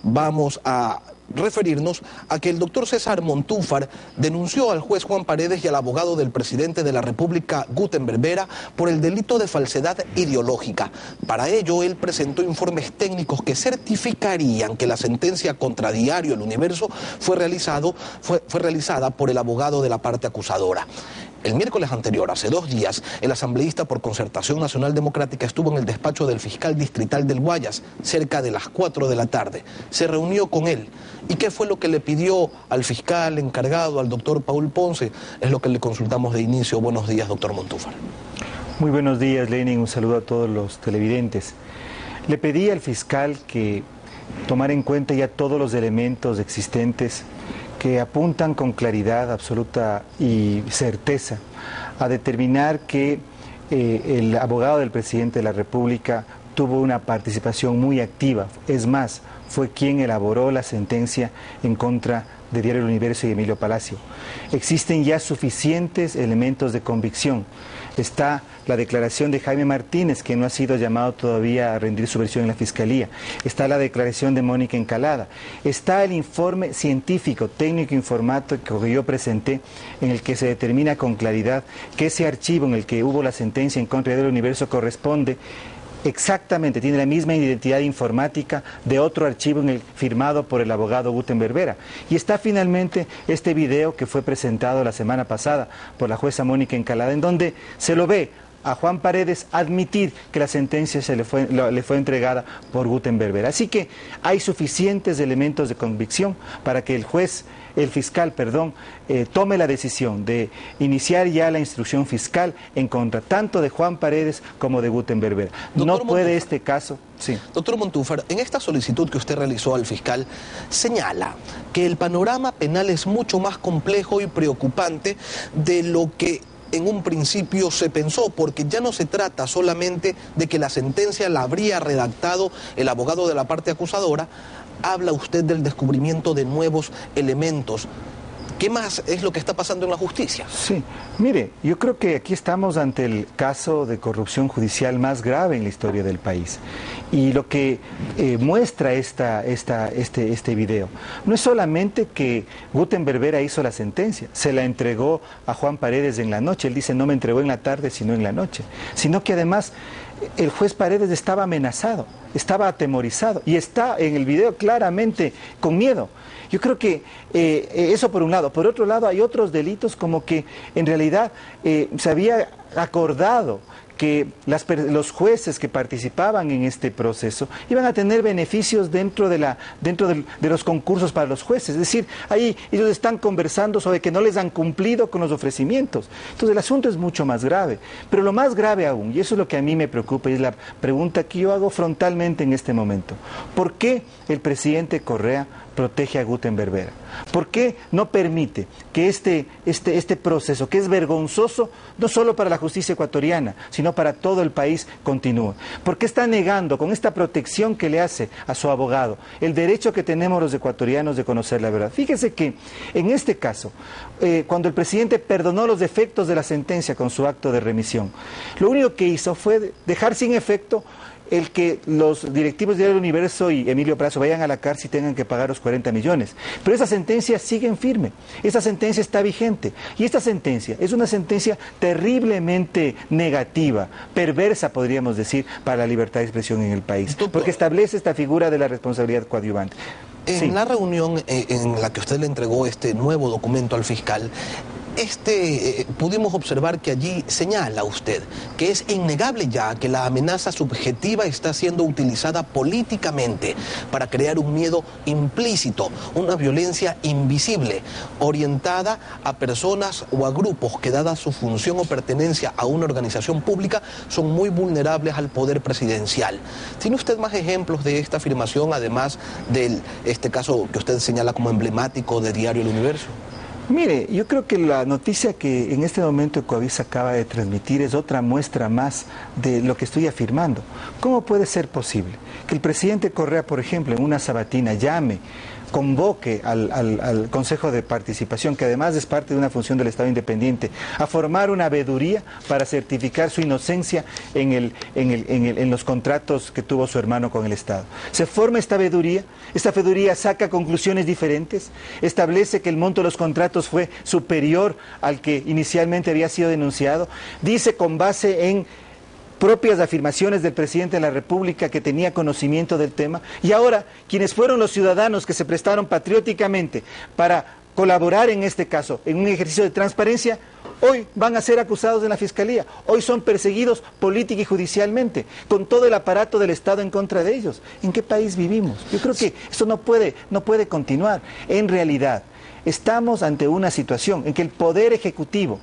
vamos a referirnos a que el doctor César Montúfar denunció al juez Juan Paredes y al abogado del presidente de la República, Gutenberg Vera, por el delito de falsedad ideológica. Para ello, él presentó informes técnicos que certificarían que la sentencia contra Diario El Universo fue realizada por el abogado de la parte acusadora. El miércoles anterior, hace 2 días, el asambleísta por Concertación Nacional Democrática estuvo en el despacho del fiscal distrital del Guayas, cerca de las 4 de la tarde. Se reunió con él. ¿Y qué fue lo que le pidió al fiscal encargado, al doctor Paul Ponce? Es lo que le consultamos de inicio. Buenos días, doctor Montúfar. Muy buenos días, Lenin. Un saludo a todos los televidentes. Le pedí al fiscal que tomara en cuenta ya todos los elementos existentes que apuntan con claridad absoluta y certeza a determinar que el abogado del presidente de la República tuvo una participación muy activa. Es más, fue quien elaboró la sentencia en contra de Diario El Universo y Emilio Palacio. Existen ya suficientes elementos de convicción. Está la declaración de Jaime Martínez, que no ha sido llamado todavía a rendir su versión en la Fiscalía. Está la declaración de Mónica Encalada. Está el informe científico, técnico informático que yo presenté, en el que se determina con claridad que ese archivo en el que hubo la sentencia en contra de Diario El Universo corresponde exactamente, tiene la misma identidad informática de otro archivo firmado por el abogado Gutenberg Vera. Y está finalmente este video que fue presentado la semana pasada por la jueza Mónica Encalada, en donde se lo ve a Juan Paredes admitir que la sentencia le fue entregada por Gutenberg Vera. Así que hay suficientes elementos de convicción para que el fiscal, tome la decisión de iniciar ya la instrucción fiscal en contra tanto de Juan Paredes como de Gutenberg Vera. No puede este caso... Sí. Doctor Montúfar, en esta solicitud que usted realizó al fiscal, señala que el panorama penal es mucho más complejo y preocupante de lo que en un principio se pensó, porque ya no se trata solamente de que la sentencia la habría redactado el abogado de la parte acusadora. Habla usted del descubrimiento de nuevos elementos. ¿Qué más es lo que está pasando en la justicia? Sí, mire, yo creo que aquí estamos ante el caso de corrupción judicial más grave en la historia del país. Y lo que muestra este video no es solamente que Gutenberg Vera hizo la sentencia, se la entregó a Juan Paredes en la noche. Él dice, no me entregó en la tarde, sino en la noche. Sino que además el juez Paredes estaba amenazado, estaba atemorizado y está en el video claramente con miedo. Yo creo que eso por un lado. Por otro lado, hay otros delitos como que en realidad se había acordado que los jueces que participaban en este proceso iban a tener beneficios dentro de los concursos para los jueces. Es decir, ahí ellos están conversando sobre que no les han cumplido con los ofrecimientos. Entonces el asunto es mucho más grave. Pero lo más grave aún, y eso es lo que a mí me preocupa, y es la pregunta que yo hago frontalmente en este momento: ¿por qué el presidente Correa protege a Gutenberg Vera? ¿Por qué no permite que este proceso, que es vergonzoso no solo para la justicia ecuatoriana, sino para todo el país, continúe? ¿Por qué está negando, con esta protección que le hace a su abogado, el derecho que tenemos los ecuatorianos de conocer la verdad? Fíjese que en este caso, cuando el presidente perdonó los defectos de la sentencia con su acto de remisión, lo único que hizo fue dejar sin efecto el que los directivos de Diario El Universo y Emilio Palacio vayan a la cárcel y tengan que pagar los 40 millones. Pero esa sentencia sigue en firme, esa sentencia está vigente. Y esta sentencia es una sentencia terriblemente negativa, perversa, podríamos decir, para la libertad de expresión en el país, porque establece esta figura de la responsabilidad coadyuvante. En la reunión en la que usted le entregó este nuevo documento al fiscal, pudimos observar que allí señala usted que es innegable ya que la amenaza subjetiva está siendo utilizada políticamente para crear un miedo implícito, una violencia invisible, orientada a personas o a grupos que, dada su función o pertenencia a una organización pública, son muy vulnerables al poder presidencial. ¿Tiene usted más ejemplos de esta afirmación, además de este caso que usted señala como emblemático de Diario El Universo? Mire, yo creo que la noticia que en este momento Ecoavisa acaba de transmitir es otra muestra más de lo que estoy afirmando. ¿Cómo puede ser posible que el presidente Correa, por ejemplo, en una sabatina llame, convoque al Consejo de Participación, que además es parte de una función del Estado independiente, a formar una veeduría para certificar su inocencia en los contratos que tuvo su hermano con el Estado? Se forma esta veeduría saca conclusiones diferentes, establece que el monto de los contratos fue superior al que inicialmente había sido denunciado, dice con base en propias afirmaciones del presidente de la República que tenía conocimiento del tema, y ahora quienes fueron los ciudadanos que se prestaron patrióticamente para colaborar en este caso, en un ejercicio de transparencia, hoy van a ser acusados en la Fiscalía, hoy son perseguidos política y judicialmente, con todo el aparato del Estado en contra de ellos. ¿En qué país vivimos? Yo creo que esto no puede continuar. En realidad, estamos ante una situación en que el Poder Ejecutivo,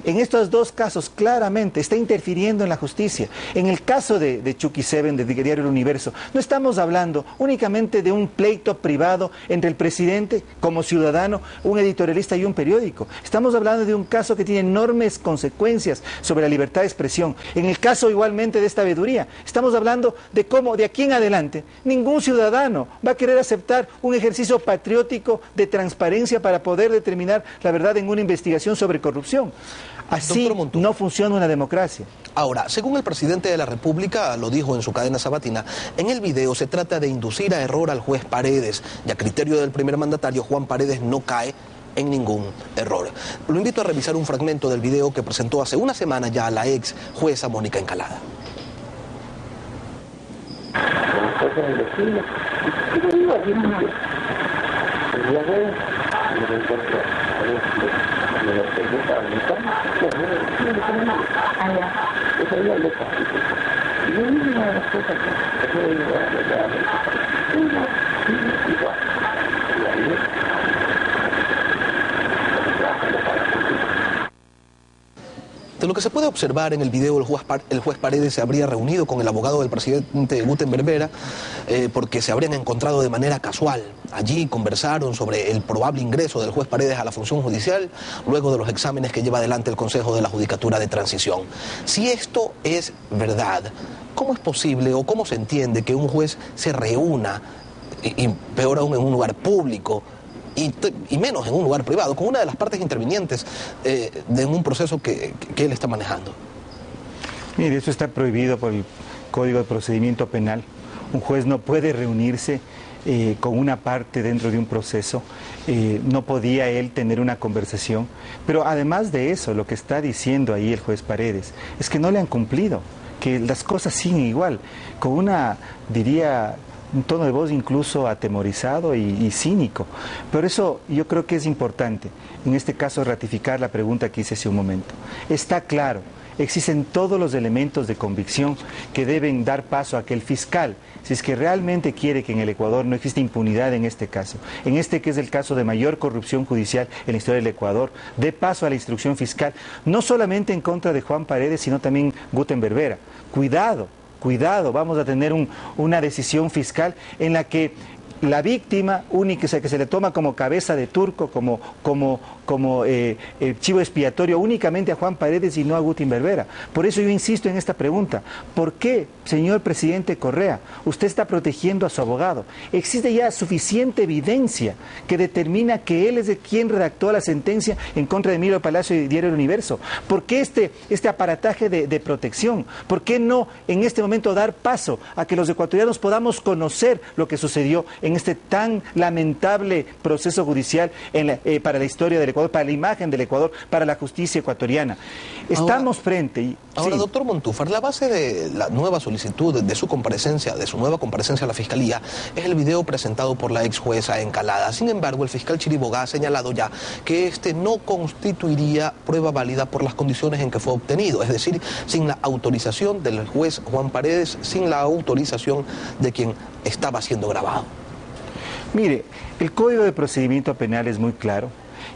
en estos dos casos claramente está interfiriendo en la justicia. En el caso de Chucky Seven, de Diario El Universo, no estamos hablando únicamente de un pleito privado entre el presidente como ciudadano, un editorialista y un periódico. Estamos hablando de un caso que tiene enormes consecuencias sobre la libertad de expresión. En el caso igualmente de esta veeduría, estamos hablando de cómo de aquí en adelante ningún ciudadano va a querer aceptar un ejercicio patriótico de transparencia para poder determinar la verdad en una investigación sobre corrupción. Así no funciona una democracia. Ahora, según el presidente de la República, lo dijo en su cadena sabatina, en el video se trata de inducir a error al juez Paredes, y a criterio del primer mandatario, Juan Paredes no cae en ningún error. Lo invito a revisar un fragmento del video que presentó hace una semana ya la ex jueza Mónica Encalada. De lo que se puede observar en el video, el juez Paredes se habría reunido con el abogado del presidente Gutenberg Vera porque se habrían encontrado de manera casual. Allí conversaron sobre el probable ingreso del juez Paredes a la función judicial luego de los exámenes que lleva adelante el Consejo de la Judicatura de Transición. Si esto es verdad, ¿cómo es posible o cómo se entiende que un juez se reúna, y peor aún en un lugar público, y menos en un lugar privado, con una de las partes intervinientes de un proceso que él está manejando? Mire, eso está prohibido por el Código de Procedimiento Penal. Un juez no puede reunirse con una parte dentro de un proceso, no podía él tener una conversación. Pero además de eso, lo que está diciendo ahí el juez Paredes es que no le han cumplido, que las cosas siguen igual, con una, diría, un tono de voz incluso atemorizado y cínico. Por eso yo creo que es importante, en este caso, ratificar la pregunta que hice hace un momento. Está claro, existen todos los elementos de convicción que deben dar paso a que el fiscal, si es que realmente quiere que en el Ecuador no exista impunidad en este caso, en este que es el caso de mayor corrupción judicial en la historia del Ecuador, dé paso a la instrucción fiscal, no solamente en contra de Juan Paredes, sino también Gutenberg Vera. Cuidado, vamos a tener una decisión fiscal en la que la víctima única, o sea, que se le toma como cabeza de turco, como chivo expiatorio únicamente a Juan Paredes y no a Gutenberg Vera. Por eso yo insisto en esta pregunta. ¿Por qué, señor presidente Correa, usted está protegiendo a su abogado? Existe ya suficiente evidencia que determina que él es de quien redactó la sentencia en contra de Emilio Palacio y Diario El Universo. ¿Por qué este aparataje de protección? ¿Por qué no en este momento dar paso a que los ecuatorianos podamos conocer lo que sucedió en este tan lamentable proceso judicial para la historia del Ecuador, para la imagen del Ecuador, para la justicia ecuatoriana? Estamos frente... Ahora, sí. doctor Montúfar, la base de la nueva solicitud, de su comparecencia, de su nueva comparecencia a la Fiscalía, es el video presentado por la ex jueza Encalada. Sin embargo, el fiscal Chiriboga ha señalado ya que este no constituiría prueba válida por las condiciones en que fue obtenido, es decir, sin la autorización del juez Juan Paredes, sin la autorización de quien estaba siendo grabado. Mire, el Código de Procedimiento Penal es muy claro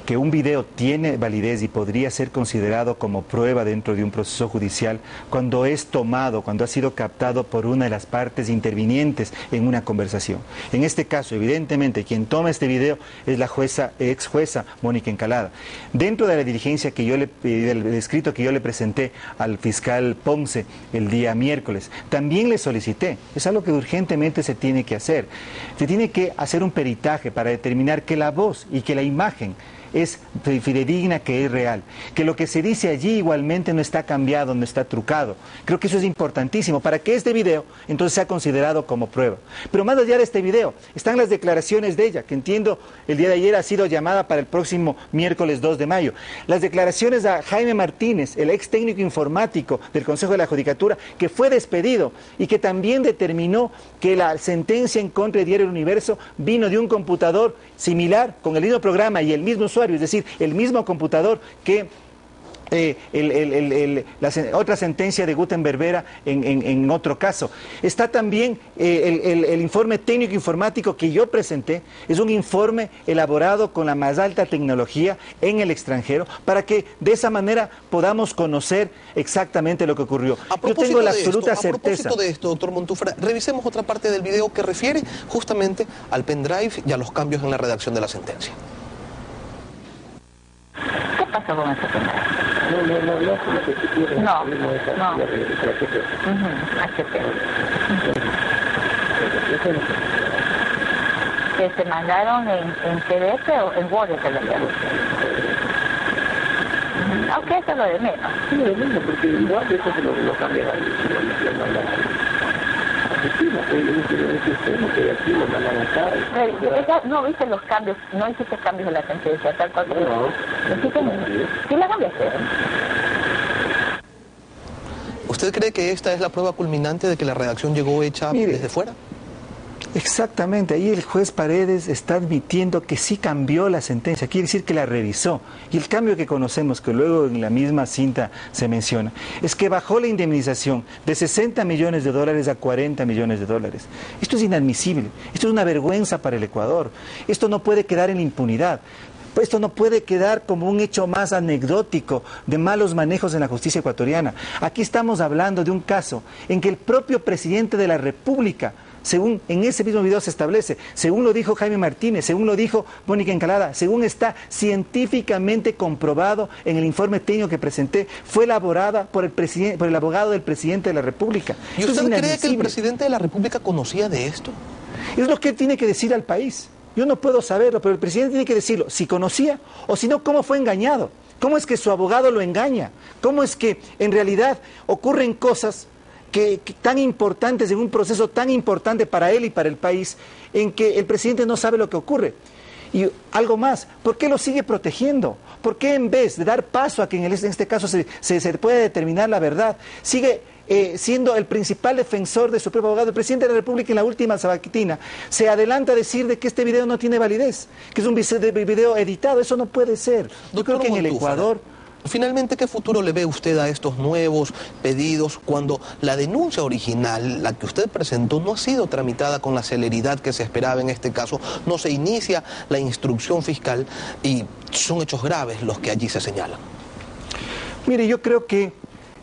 que un video tiene validez y podría ser considerado como prueba dentro de un proceso judicial cuando es tomado, cuando ha sido captado por una de las partes intervinientes en una conversación. En este caso, evidentemente, quien toma este video es la ex jueza Mónica Encalada. Dentro de la diligencia que yo del escrito que yo le presenté al fiscal Ponce el día miércoles, también le solicité, es algo que urgentemente se tiene que hacer. Se tiene que hacer un peritaje para determinar que la voz y que la imagen es fidedigna, que es real, que lo que se dice allí igualmente no está cambiado, no está trucado. Creo que eso es importantísimo para que este video entonces sea considerado como prueba. Pero más allá de este video están las declaraciones de ella, que entiendo el día de ayer ha sido llamada para el próximo miércoles 2 de mayo. Las declaraciones a Jaime Martínez, el ex técnico informático del Consejo de la Judicatura, que fue despedido y que también determinó que la sentencia en contra de Diario El Universo vino de un computador similar, con el mismo programa y el mismo usuario, es decir, el mismo computador que la otra sentencia de Guten Berbera en otro caso. Está también el informe técnico informático que yo presenté, es un informe elaborado con la más alta tecnología en el extranjero, para que de esa manera podamos conocer exactamente lo que ocurrió. Yo tengo la absoluta certeza. A propósito de esto, doctor Montúfar, revisemos otra parte del video que refiere justamente al pendrive y a los cambios en la redacción de la sentencia. ¿Qué pasó con ese pendrive? No. HP. ¿Que se mandaron en PDF o en Word? Aunque eso es lo de menos. Sí, lo de menos, porque igual eso se lo cambian ahí. No viste los cambios, no hiciste cambios en la sentencia, tal cual. No. ¿Sí la cambiaste? ¿Usted cree que esta es la prueba culminante de que la redacción llegó hecha desde fuera? Exactamente, ahí el juez Paredes está admitiendo que sí cambió la sentencia, quiere decir que la revisó. Y el cambio que conocemos, que luego en la misma cinta se menciona, es que bajó la indemnización de $60 millones a $40 millones. Esto es inadmisible, esto es una vergüenza para el Ecuador, esto no puede quedar en la impunidad. Esto no puede quedar como un hecho más anecdótico de malos manejos en la justicia ecuatoriana. Aquí estamos hablando de un caso en que el propio presidente de la República, según en ese mismo video se establece, según lo dijo Jaime Martínez, según lo dijo Mónica Encalada, según está científicamente comprobado en el informe técnico que presenté, fue elaborada por el abogado del presidente de la República. ¿Y usted cree que el presidente de la República conocía de esto? Es lo que él tiene que decir al país. Yo no puedo saberlo, pero el presidente tiene que decirlo, si conocía o si no, cómo fue engañado. ¿Cómo es que su abogado lo engaña? ¿Cómo es que en realidad ocurren cosas que tan importantes en un proceso tan importante para él y para el país, en que el presidente no sabe lo que ocurre? Y algo más, ¿por qué lo sigue protegiendo? ¿Por qué en vez de dar paso a que en este caso se pueda determinar la verdad, sigue siendo el principal defensor de su propio abogado? El presidente de la República en la última sabatina se adelanta a decir de que este video no tiene validez, que es un video editado. Eso no puede ser. Yo creo que en el Ecuador... Finalmente, ¿qué futuro le ve usted a estos nuevos pedidos cuando la denuncia original, la que usted presentó, no ha sido tramitada con la celeridad que se esperaba en este caso? No se inicia la instrucción fiscal y son hechos graves los que allí se señalan. Mire, yo creo que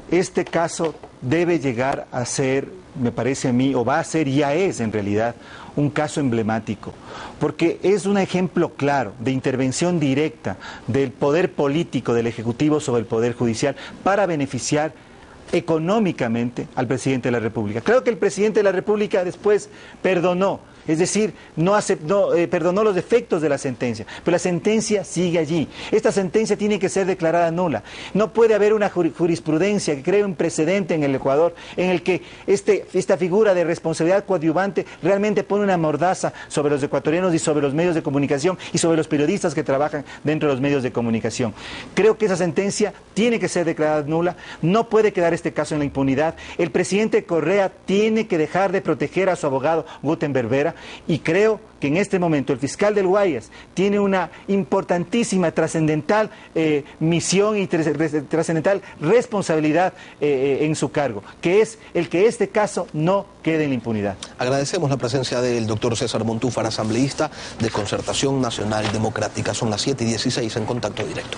este caso debe llegar a ser, me parece a mí, o va a ser, ya es en realidad, un caso emblemático, porque es un ejemplo claro de intervención directa del poder político del Ejecutivo sobre el Poder Judicial para beneficiar económicamente al presidente de la República. Creo que el presidente de la República después perdonó, es decir, perdonó los defectos de la sentencia, pero la sentencia sigue allí. Esta sentencia tiene que ser declarada nula. No puede haber una jurisprudencia que cree un precedente en el Ecuador en el que esta figura de responsabilidad coadyuvante realmente pone una mordaza sobre los ecuatorianos y sobre los medios de comunicación y sobre los periodistas que trabajan dentro de los medios de comunicación. Creo que esa sentencia tiene que ser declarada nula, no puede quedar este caso en la impunidad. El presidente Correa tiene que dejar de proteger a su abogado Guten Berbera. Berbera, y creo que en este momento el fiscal del Guayas tiene una importantísima, trascendental misión y trascendental responsabilidad en su cargo, que es el que este caso no quede en la impunidad. Agradecemos la presencia del doctor César Montúfar, asambleísta de Concertación Nacional Democrática. Son las 7:16 en Contacto Directo.